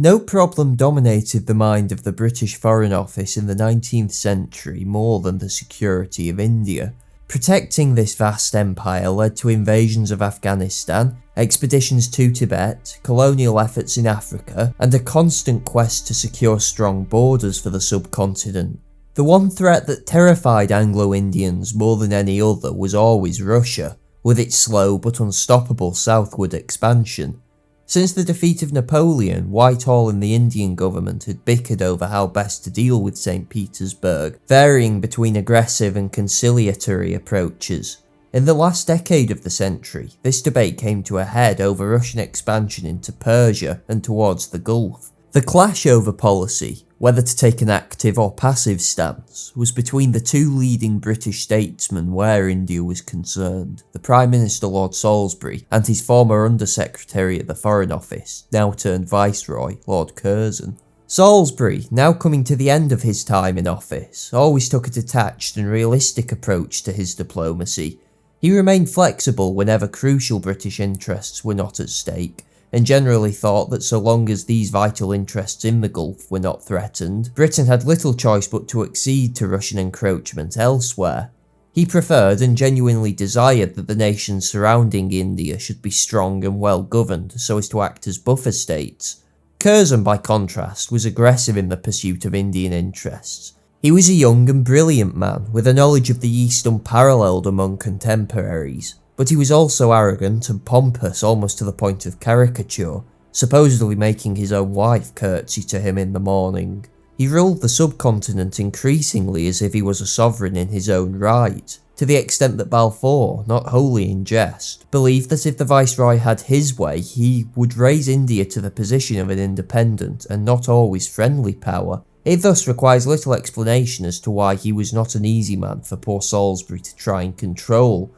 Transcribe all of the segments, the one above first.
No problem dominated the mind of the British Foreign Office in the 19th century more than the security of India. Protecting this vast empire led to invasions of Afghanistan, expeditions to Tibet, colonial efforts in Africa, and a constant quest to secure strong borders for the subcontinent. The one threat that terrified Anglo-Indians more than any other was always Russia, with its slow but unstoppable southward expansion. Since the defeat of Napoleon, Whitehall and the Indian government had bickered over how best to deal with St Petersburg, varying between aggressive and conciliatory approaches. In the last decade of the century, this debate came to a head over Russian expansion into Persia and towards the Gulf. The clash over policy, whether to take an active or passive stance, was between the two leading British statesmen where India was concerned, the Prime Minister Lord Salisbury and his former Under-Secretary at the Foreign Office, now turned Viceroy, Lord Curzon. Salisbury, now coming to the end of his time in office, always took a detached and realistic approach to his diplomacy. He remained flexible whenever crucial British interests were not at stake, and generally thought that so long as these vital interests in the Gulf were not threatened, Britain had little choice but to accede to Russian encroachment elsewhere. He preferred and genuinely desired that the nations surrounding India should be strong and well governed so as to act as buffer states. Curzon, by contrast, was aggressive in the pursuit of Indian interests. He was a young and brilliant man with a knowledge of the East unparalleled among contemporaries. But he was also arrogant and pompous almost to the point of caricature, supposedly making his own wife curtsy to him in the morning. He ruled the subcontinent increasingly as if he was a sovereign in his own right, to the extent that Balfour, not wholly in jest, believed that if the Viceroy had his way, he would raise India to the position of an independent and not always friendly power. It thus requires little explanation as to why he was not an easy man for poor Salisbury to try and control.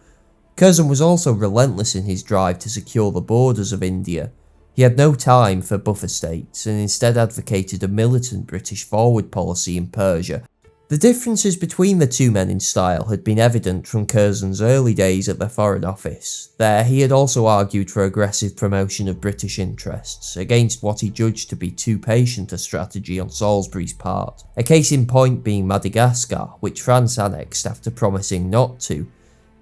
Curzon was also relentless in his drive to secure the borders of India. He had no time for buffer states and instead advocated a militant British forward policy in Persia. The differences between the two men in style had been evident from Curzon's early days at the Foreign Office. There, he had also argued for aggressive promotion of British interests, against what he judged to be too patient a strategy on Salisbury's part, a case in point being Madagascar, which France annexed after promising not to.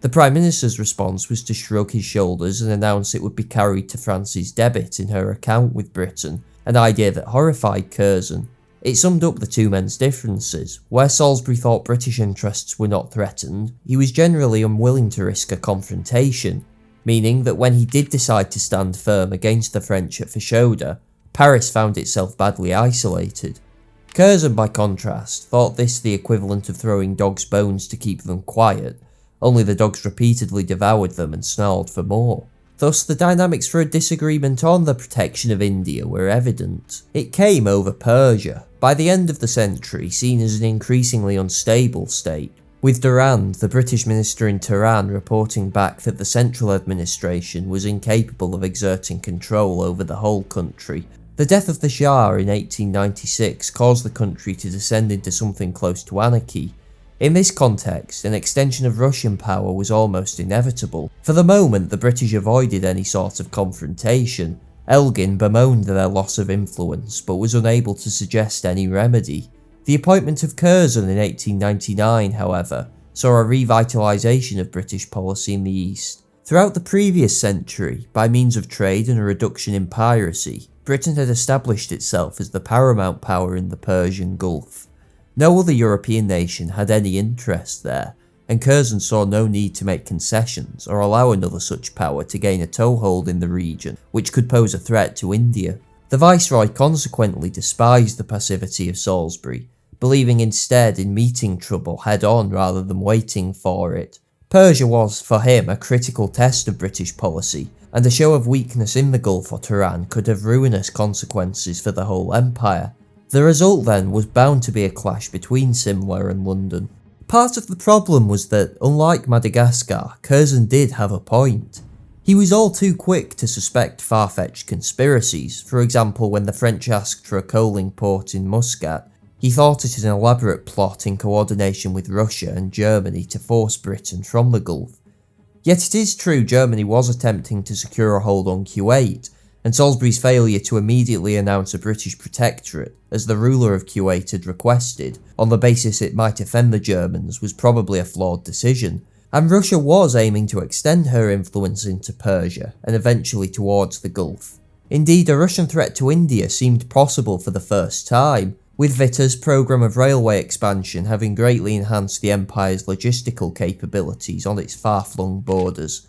The Prime Minister's response was to shrug his shoulders and announce it would be carried to France's debit in her account with Britain, an idea that horrified Curzon. It summed up the two men's differences. Where Salisbury thought British interests were not threatened, he was generally unwilling to risk a confrontation, meaning that when he did decide to stand firm against the French at Fashoda, Paris found itself badly isolated. Curzon, by contrast, thought this the equivalent of throwing dogs' bones to keep them quiet, only the dogs repeatedly devoured them and snarled for more. Thus, the dynamics for a disagreement on the protection of India were evident. It came over Persia, by the end of the century seen as an increasingly unstable state, with Durand, the British minister in Tehran, reporting back that the central administration was incapable of exerting control over the whole country. The death of the Shah in 1896 caused the country to descend into something close to anarchy. In this context, an extension of Russian power was almost inevitable. For the moment, the British avoided any sort of confrontation. Elgin bemoaned their loss of influence, but was unable to suggest any remedy. The appointment of Curzon in 1899, however, saw a revitalisation of British policy in the East. Throughout the previous century, by means of trade and a reduction in piracy, Britain had established itself as the paramount power in the Persian Gulf. No other European nation had any interest there, and Curzon saw no need to make concessions or allow another such power to gain a toehold in the region, which could pose a threat to India. The Viceroy consequently despised the passivity of Salisbury, believing instead in meeting trouble head-on rather than waiting for it. Persia was, for him, a critical test of British policy, and a show of weakness in the Gulf or Tehran could have ruinous consequences for the whole empire. The result then was bound to be a clash between Simla and London. Part of the problem was that, unlike Madagascar, Curzon did have a point. He was all too quick to suspect far-fetched conspiracies. For example, when the French asked for a coaling port in Muscat, he thought it an elaborate plot in coordination with Russia and Germany to force Britain from the Gulf. Yet it is true Germany was attempting to secure a hold on Kuwait, and Salisbury's failure to immediately announce a British protectorate, as the ruler of Kuwait had requested, on the basis it might offend the Germans, was probably a flawed decision, and Russia was aiming to extend her influence into Persia and eventually towards the Gulf. Indeed, a Russian threat to India seemed possible for the first time, with Vita's programme of railway expansion having greatly enhanced the empire's logistical capabilities on its far-flung borders.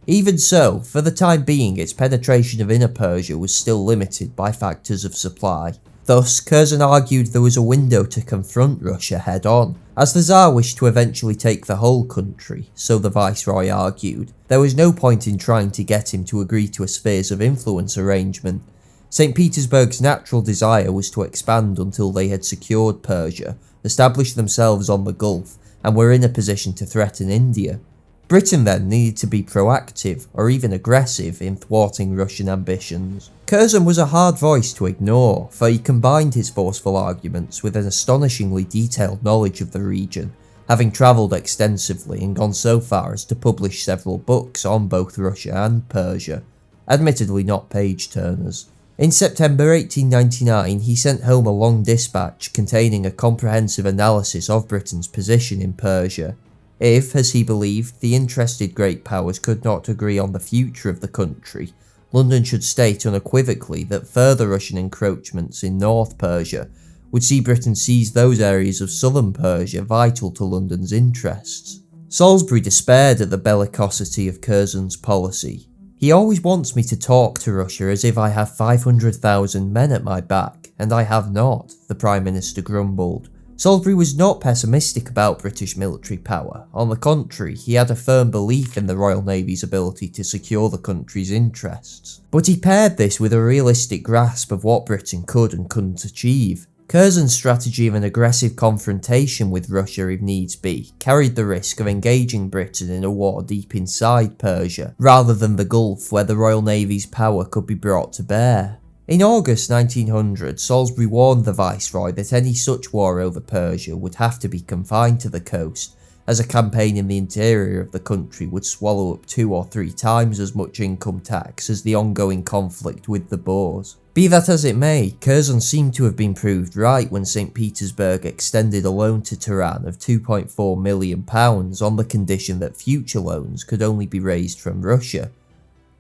Even so, for the time being, its penetration of Inner Persia was still limited by factors of supply. Thus, Curzon argued there was a window to confront Russia head-on. As the Tsar wished to eventually take the whole country, so the Viceroy argued, there was no point in trying to get him to agree to a spheres of influence arrangement. St Petersburg's natural desire was to expand until they had secured Persia, established themselves on the Gulf, and were in a position to threaten India. Britain then needed to be proactive, or even aggressive, in thwarting Russian ambitions. Curzon was a hard voice to ignore, for he combined his forceful arguments with an astonishingly detailed knowledge of the region, having travelled extensively and gone so far as to publish several books on both Russia and Persia, admittedly not page-turners. In September 1899, he sent home a long dispatch containing a comprehensive analysis of Britain's position in Persia. If, as he believed, the interested great powers could not agree on the future of the country, London should state unequivocally that further Russian encroachments in North Persia would see Britain seize those areas of southern Persia vital to London's interests. Salisbury despaired at the bellicosity of Curzon's policy. "He always wants me to talk to Russia as if I have 500,000 men at my back, and I have not," the Prime Minister grumbled. Salisbury was not pessimistic about British military power. On the contrary, he had a firm belief in the Royal Navy's ability to secure the country's interests. But he paired this with a realistic grasp of what Britain could and couldn't achieve. Curzon's strategy of an aggressive confrontation with Russia if needs be carried the risk of engaging Britain in a war deep inside Persia, rather than the Gulf where the Royal Navy's power could be brought to bear. In August 1900, Salisbury warned the Viceroy that any such war over Persia would have to be confined to the coast, as a campaign in the interior of the country would swallow up 2 or 3 times as much income tax as the ongoing conflict with the Boers. Be that as it may, Curzon seemed to have been proved right when St Petersburg extended a loan to Tehran of £2.4 million on the condition that future loans could only be raised from Russia.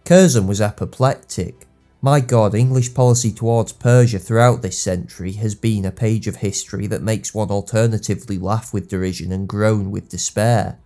Curzon was apoplectic. My God, English policy towards Persia throughout this century has been a page of history that makes one alternatively laugh with derision and groan with despair.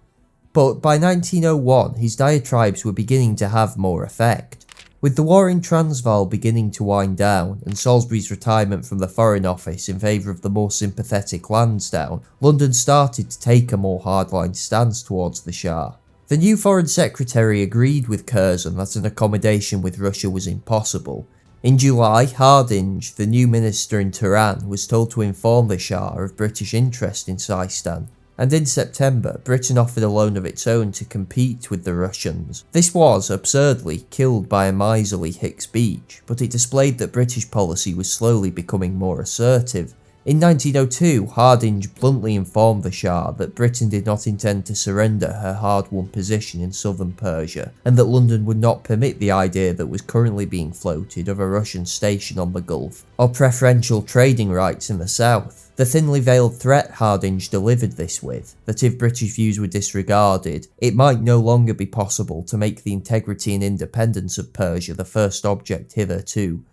But by 1901, his diatribes were beginning to have more effect. With the war in Transvaal beginning to wind down, and Salisbury's retirement from the Foreign Office in favour of the more sympathetic Lansdowne, London started to take a more hardline stance towards the Shah. The new Foreign Secretary agreed with Curzon that an accommodation with Russia was impossible. In July, Hardinge, the new minister in Tehran, was told to inform the Shah of British interest in Sistan. And in September, Britain offered a loan of its own to compete with the Russians. This was, absurdly, killed by a miserly Hicks Beach, but it displayed that British policy was slowly becoming more assertive. In 1902, Hardinge bluntly informed the Shah that Britain did not intend to surrender her hard-won position in southern Persia, and that London would not permit the idea that was currently being floated of a Russian station on the Gulf, or preferential trading rights in the south. The thinly veiled threat Hardinge delivered this with, that if British views were disregarded, it might no longer be possible to make the integrity and independence of Persia the first object hitherto,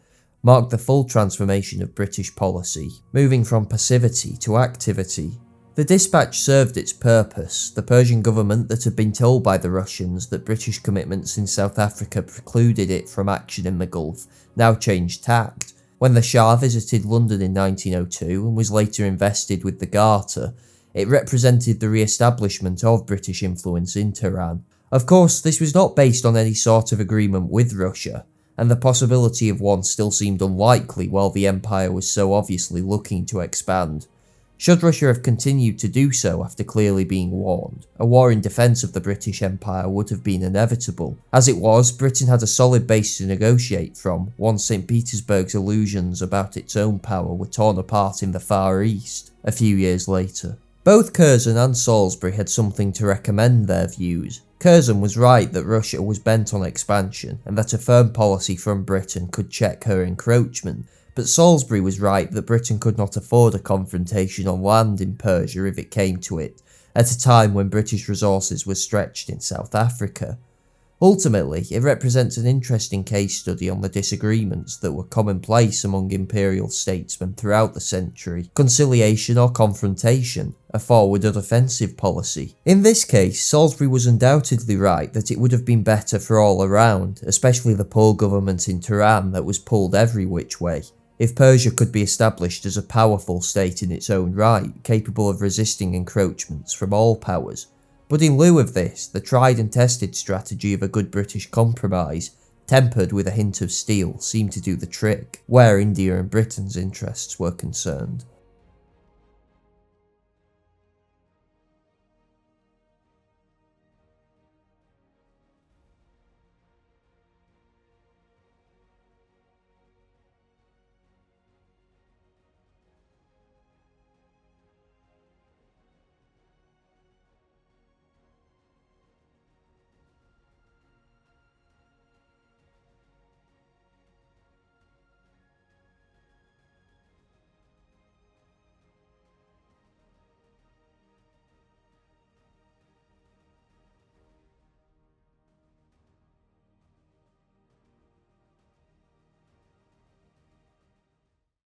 marked the full transformation of British policy, moving from passivity to activity. The dispatch served its purpose. The Persian government that had been told by the Russians that British commitments in South Africa precluded it from action in the Gulf now changed tact. When the Shah visited London in 1902 and was later invested with the Garter, it represented the re-establishment of British influence in Tehran. Of course, this was not based on any sort of agreement with Russia, and the possibility of one still seemed unlikely while the Empire was so obviously looking to expand. Should Russia have continued to do so after clearly being warned, a war in defence of the British Empire would have been inevitable. As it was, Britain had a solid base to negotiate from once St Petersburg's illusions about its own power were torn apart in the Far East a few years later. Both Curzon and Salisbury had something to recommend their views. Curzon was right that Russia was bent on expansion and that a firm policy from Britain could check her encroachment, but Salisbury was right that Britain could not afford a confrontation on land in Persia if it came to it, at a time when British resources were stretched in South Africa. Ultimately, it represents an interesting case study on the disagreements that were commonplace among imperial statesmen throughout the century: conciliation or confrontation, a forward or defensive policy. In this case, Salisbury was undoubtedly right that it would have been better for all around, especially the poor government in Tehran that was pulled every which way, if Persia could be established as a powerful state in its own right, capable of resisting encroachments from all powers. But in lieu of this, the tried and tested strategy of a good British compromise, tempered with a hint of steel, seemed to do the trick, where India and Britain's interests were concerned.